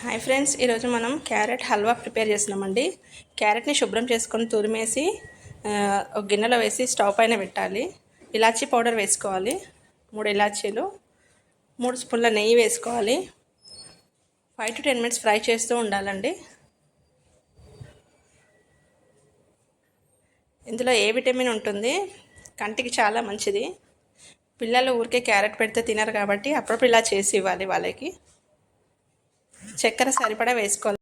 Hi friends, ఈరోజు మనం carrot halwa prepare చేస్తున్నామండి. క్యారెట్ని శుభ్రం చేసుకొని తురిమేసి ఒక గిన్నెలో వేసి స్టవ్ పైన పెట్టాలి. ఇలాచీ పౌడర్ వేసుకోవాలి, 3 ఇలాచీలు, 3 స్పూన్ల నెయ్యి వేసుకోవాలి. 5 to 10 minutes ఫ్రై చేస్తూ ఉండాలండి. ఇందులో ఏ విటమిన్ ఉంటుంది, కంటికి చాలా మంచిది. పిల్లలు ఊరికే క్యారెట్ పెడితే తినరు కాబట్టి అప్పుడప్పుడు ఇలా చేసి ఇవ్వాలి వాళ్ళకి. చక్కెర సరిపడా వేసుకోవాలి.